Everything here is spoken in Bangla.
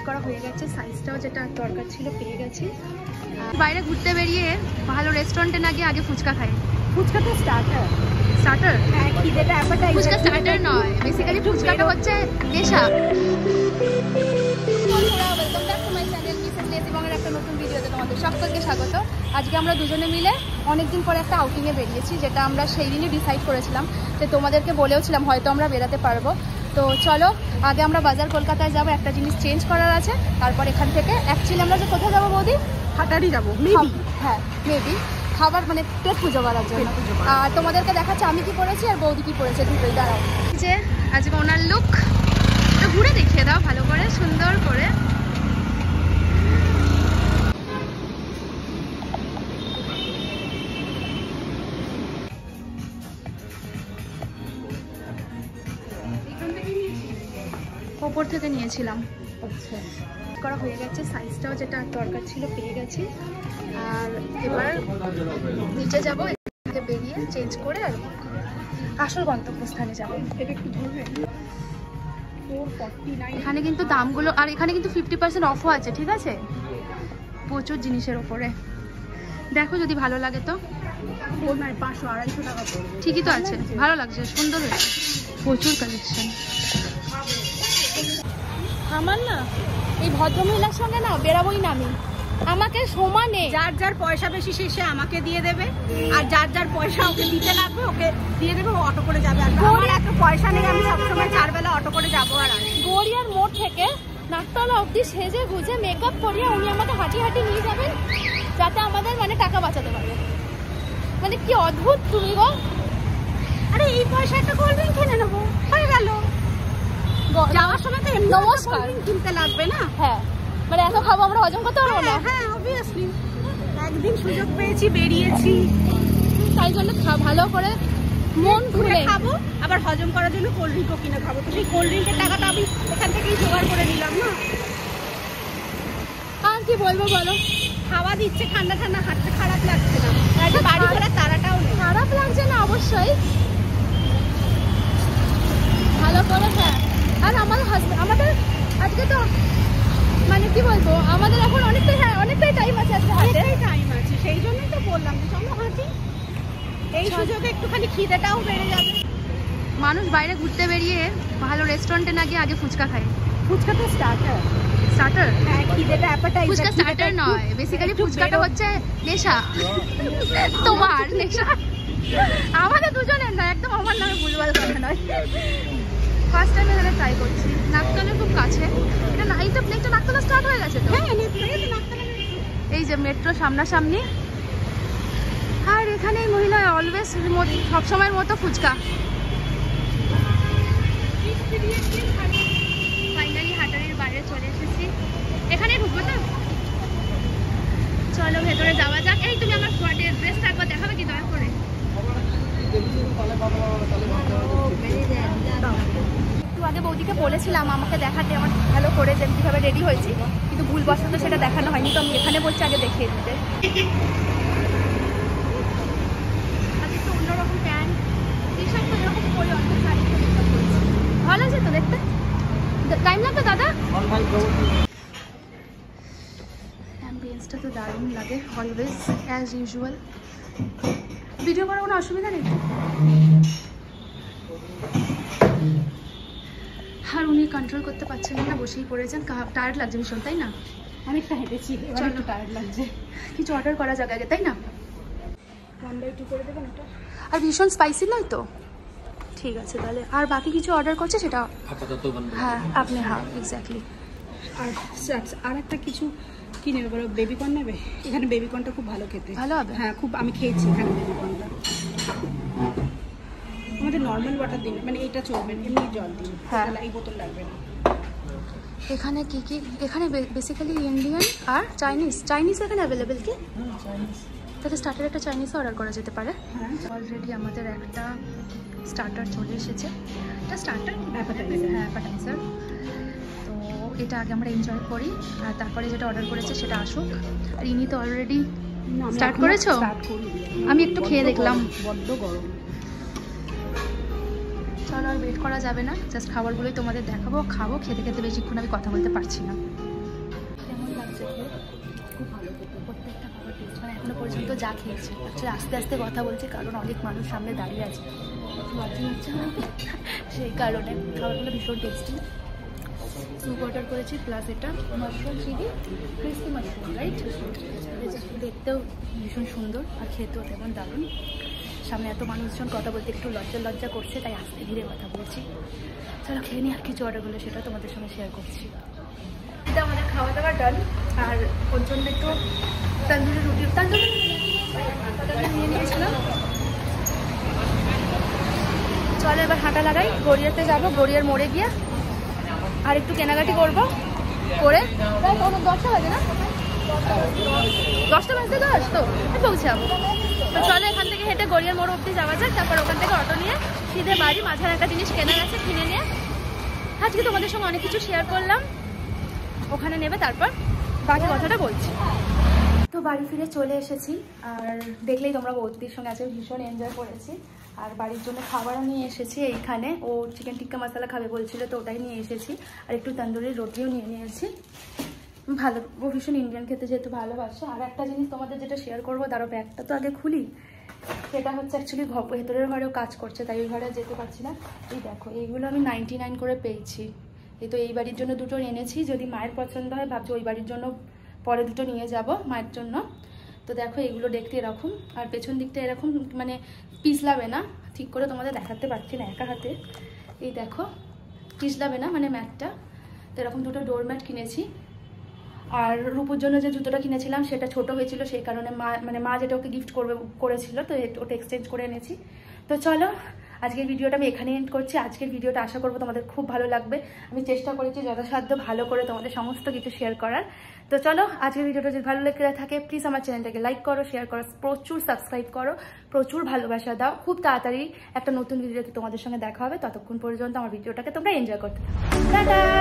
করা হয়ে গেছে, সাইজটাও যেটা দরকার ছিল পেয়ে গেছি। বাইরে ঘুরতে বেরিয়ে ভালো রেস্টুরেন্টে না গিয়ে আগে ফুচকা খাই। ফুচকা তো স্টার্টার। হ্যাঁ, খিদেটা অ্যাপাটাইজার। ফুচকা স্টার্টার নয়, বেসিক্যালি ফুচকাটা হচ্ছে নেশা। Welcome back to my channel Mrs লেসিবংয়ের একটা নতুন ভিডিওতে তোমাদের সকলকে স্বাগত। আজকে আমরা দুজনে মিলে অনেকদিন পরে একটা আউটিংয়ে বেরিয়েছি, যেটা আমরা সেই দিনই ডিসাইড করেছিলাম, যে তোমাদেরকে বলেওছিলাম হয়তো আমরা বেরাতে পারবো। তো চলো আগে আমরা বাজার কলকাতায় যাবো, একটা জিনিস চেঞ্জ করার আছে। তারপর এখান থেকে অ্যাকচুয়ালি আমরা যে কোথায় যাবো বৌদি? হাটারি যাবো মেবি। হ্যাঁ মেবি, খাবার মানে পেট পুজো করার জন্য। আর তোমাদেরকে দেখাচ্ছে আমি কি পরেছি আর বৌদি কি পরেছে, দুটোই। দাঁড়াও, যে আজকে ওনার লুক ঘুরে দেখিয়ে দাও ভালো করে, সুন্দর করে। ওপর থেকে নিয়েছিলাম। আচ্ছা, করা হয়ে গেছে, সাইজটাও যেটা দরকার ছিল পেয়ে গেছি। আর এবার নিচে যাবো, বেরিয়ে চেঞ্জ করে আর আসল গন্তব্যস্থানে যাবো। এটা একটু ধরবে। 449। এখানে কিন্তু দামগুলো, আর এখানে কিন্তু 50% অফও আছে, ঠিক আছে, প্রচুর জিনিসের ওপরে। দেখো যদি ভালো লাগে তো। 500-250 টাকা পড়বে। ঠিকই তো আছে, ভালো লাগছে, সুন্দর হয়েছে, প্রচুর কালেকশন। আমার না এই ভদ্রমহিলার সঙ্গে না বেরাবোই না আমি, আমাকে সমানে যার যার পয়সা বেশি সে আমাকে দিয়ে দেবে, আর যার যার পয়সা ওকে দিতে লাগবে ওকে দিয়ে দেবে, ও অটো করে যাবে। আর আমার এত পয়সা নেই, আমি সবসময় 4 বেলা অটো করে যাবো। আর গড়িয়ার মোড় থেকে নাকতলা অবধি সেজে গুজে মেকআপ করিয়ে উনি আমাকে হাঁটি হাঁটি নিয়ে যাবেন, যাতে আমাদের মানে টাকা বাঁচাতে পারবে। মানে কি অদ্ভুত তুমি গো। আরে এই পয়সা একটা কোল্ড ড্রিঙ্ক কিনে নেবো, হয়ে গেল। যাওয়ার সময় তো এমনি নমস্কার কিনতে লাগবে না। হ্যাঁ, মানে এত খাবো আমরা, হজম করতে পারবো না। হ্যাঁ অবভিয়াসলি, একদিন সুযোগ পেয়েছি, বেরিয়েছি, তাই জন্য ভালো করে মন ঘুরে খাবো, আবার হজম করার জন্য কোল্ড ড্রিঙ্কও কিনে খাবো। তো সেই কোল্ড ড্রিঙ্কের টাকাটা আমি এখান থেকেই জোগাড় করে নিলাম না। আর কি বলবো বলো, খাওয়া দিচ্ছে, ঠান্ডা ঠান্ডা হাঁটতে খারাপ লাগছে না, বাড়ি ঘোরার তারাটাও নেই। খারাপ লাগছে না অবশ্যই, ভালো করে। হ্যাঁ, আর আমাদের আজকে তো মানে কি বলবো, আমাদের এখন অনেকটাই টাইম আছে, আজকে অনেকটাই টাইম আছে, সেই জন্যই তো বললাম যে চলো হাঁটি। এই সুযোগে একটুখানি খিদেটাও বেড়ে যাবে। মানুষ বাইরে ঘুরতে বেরিয়ে ভালো রেস্টুরেন্টে না গিয়ে আগে ফুচকা খায়। ফুচকা তো স্টার্টার। হ্যাঁ, খিদেটা অ্যাপাটাইজার। ফুচকা স্টার্টার নয়, বেসিক্যালি ফুচকাটা হচ্ছে নেশা। তোমার নেশা, আমাদের দুজনের না, একদম আমার নামে ভুলভাল কথা নয়। ফার্স্ট টাইম এখানে ট্রাই করছি, নাকতলার খুব কাছে। এটা না, এইটা প্লেটটা নাকতলা স্টার্ট হয়ে গেছে তো। হ্যাঁ, এই যে মেট্রো সামনাসামনি, আর এখানে এই মহিলা অলওয়েজ সবসময়ের মতো ফুচকা। ফাইনালি হাটারির বাইরে চলে এসেছি, এখানে ঢুকবো তো। চলো ভেতরে যাওয়া যাক। এই তুমি আমার ড্রেসটা একবার দেখাবে কি দয়া করে? একটু আগে বৌদিকে বলেছিলাম আমাকে দেখাতে আমার ভালো করে, যে কীভাবে রেডি হয়েছি, কিন্তু ভুলবশত সেটা দেখানো হয়নি। তো আমি এখানে বলছি আগে দেখিয়ে দিতে। আজকে তো অন্যরকম প্যান্ট, টি-শার্ট তো এরকম পরে অন্য শাড়ি ভালো আছে তো দেখতে। টাইম লাগবে দাদা? অ্যাম্বিয়েন্সটা তো দারুণ লাগে অলওয়েজ, অ্যাজ ইউজুয়াল। ভিডিও করার কোনো অসুবিধা নেই। আর উনি কন্ট্রোল করতে পারছেন না, বসেই পড়েছেন। টায়ার্ড লাগছে ভীষণ, তাই না? অনেকটা হেঁটেছি, একটু টায়ার্ড লাগছে। কিছু অর্ডার করা যাক আগে, তাই না? 1/2 করে দেবেন এটা। আর ভীষণ স্পাইসি নয় তো? ঠিক আছে তাহলে। আর বাকি কিছু অর্ডার করছে সেটা হ্যাঁ আপনি, হ্যাঁ এক্স্যাক্টলি। আর একটা কিছু কি নেবে বলো? বেবিকর্ন নেবে? এখানে বেবিকর্নটা খুব ভালো খেতে। ভালো হবে? হ্যাঁ, খুব, আমি খেয়েছি এখানে বেবিকর্নটা। আমাদের নর্মাল ওয়াটার দিন, মানে এটা চলবে, এমনি জল দিন। হ্যাঁ, এই বোতল লাগবে না। এখানে কি কি? এখানে বেসিক্যালি ইন্ডিয়ান আর চাইনিজ এখানে অ্যাভেলেবেল কি? তাহলে স্টার্টার একটা চাইনিজ অর্ডার করা যেতে পারে। হ্যাঁ, অলরেডি আমাদের একটা স্টার্টার চলে এসেছে। এটা স্টার্টার, অ্যাপাটাইজার। হ্যাঁ অ্যাপাটাইজার। তো এটা আগে আমরা এনজয় করি, আর তারপরে যেটা অর্ডার করেছে সেটা আসুক। আর ইনি তো অলরেডি স্টার্ট করেছো? আমি একটু খেয়ে দেখলাম, বড্ড গরম। চলো আর ওয়েট করা যাবে না, জাস্ট খাবারগুলোই তোমাদের দেখাবো। খাবো, খেতে খেতে বেশিক্ষণ আমি কথা বলতে পারছি না। এখনো পর্যন্ত যা খেয়েছি। অ্যাকচুয়ালি আস্তে আস্তে কথা বলছি কারণ অনেক মানুষ সামনে দাঁড়িয়ে আছে, লজ্জা হচ্ছে আমাকে, সেই কারণে। খাবারগুলো ভীষণ টেস্টি। স্যুপ অর্ডার করেছি, প্লাস এটা mushroom chilli crispy mushroom, right? দেখতেও ভীষণ সুন্দর আর খেতেও তেমন দারুণ। সামনে এত মানুষজন, কথা বলতে একটু লজ্জা করছে, তাই আস্তে ধীরে কথা বলছি। চলো খেয়ে নিই, আর কিছু অর্ডার করলে সেটা তোমাদের সঙ্গে শেয়ার করছি। এটা আমাদের খাওয়া দাওয়া ডান, আর ওর জন্য একটু তন্দুরি রুটি নিয়ে নিয়েছিলাম। চলো এবার হাঁটা লাগাই, গড়িয়াতে যাবো, গড়িয়ার মোড়ে গিয়ে আর একটু কেনাকাটি করবো করে। প্রায় 10টা বাজে না, 10টা বাজতে 10 তো পৌঁছাবো। তো চলো এখান থেকে হেঁটে গড়িয়ার মোড় অব্দি যাওয়া যাক, তারপর ওখান থেকে অটো নিয়ে সিধে বাড়ি। মাঝার একটা জিনিস কেনার আছে, কিনে নিয়ে আজকে তোমাদের সঙ্গে অনেক কিছু শেয়ার করলাম, ওখানে নেবে, তারপর বাকি কথাটা বলছি। তো বাড়ি ফিরে চলে এসেছি, আর দেখলেই তোমরা বৌদির সঙ্গে আজকে ভীষণ এনজয় করেছি। আর বাড়ির জন্য খাবারও নিয়ে এসেছি এইখানে, ও চিকেন টিক্কা মশলা খাবে বলছিল, তো ওটাই নিয়ে এসেছি। আর একটু তন্দুরি রুটিও নিয়ে নিয়েছি। ভালো, ও ভীষণ ইন্ডিয়ান খেতে যেহেতু ভালোবাসে। আর একটা জিনিস তোমাদের যেটা শেয়ার করবো, তারও ব্যাগটা তো আগে খুলি। সেটা হচ্ছে অ্যাকচুয়ালি ভেতরের ঘরেও কাজ করছে, তাই ওই ঘরে যেতে পারছি না। এই দেখো, এইগুলো আমি 99 করে পেয়েছি। এই তো এই বাড়ির জন্য দুটো এনেছি, যদি মায়ের পছন্দ হয় ভাবছি ওই বাড়ির জন্য পরে দুটো নিয়ে যাব মায়ের জন্য। তো দেখো এগুলো দেখতে এরকম, আর পেছন দিকটা এরকম, মানে পিছলাবে না, ঠিক করে তোমাদের দেখাতে পারছি না একা হাতে। এই দেখো পিছলাবে না, মানে ম্যাটটা। তো এরকম দুটো ডোর ম্যাট কিনেছি। আর রূপুর জন্য যে জুতোটা কিনেছিলাম সেটা ছোট হয়েছিল, সেই কারণে মা যেটা ওকে গিফট করেছিল, তো ওটা এক্সচেঞ্জ করে এনেছি। তো চলো আজকের ভিডিওটা আমি এখানে এন্ড করছি। আজকের ভিডিওটা আশা করবো তোমাদের খুব ভালো লাগবে। আমি চেষ্টা করেছি যথাসাধ্য ভালো করে তোমাদের সমস্ত কিছু শেয়ার করার। তো চলো আজকের ভিডিওটা যদি ভালো লেগে থাকে প্লিজ আমার চ্যানেলটাকে লাইক করো, শেয়ার করো, প্রচুর সাবস্ক্রাইব করো, প্রচুর ভালোবাসা দাও। খুব তাড়াতাড়ি একটা নতুন ভিডিওতে তোমাদের সঙ্গে দেখা হবে। ততক্ষণ পর্যন্ত আমার ভিডিওটাকে তোমরা এনজয় করতে থাকো। টাটা।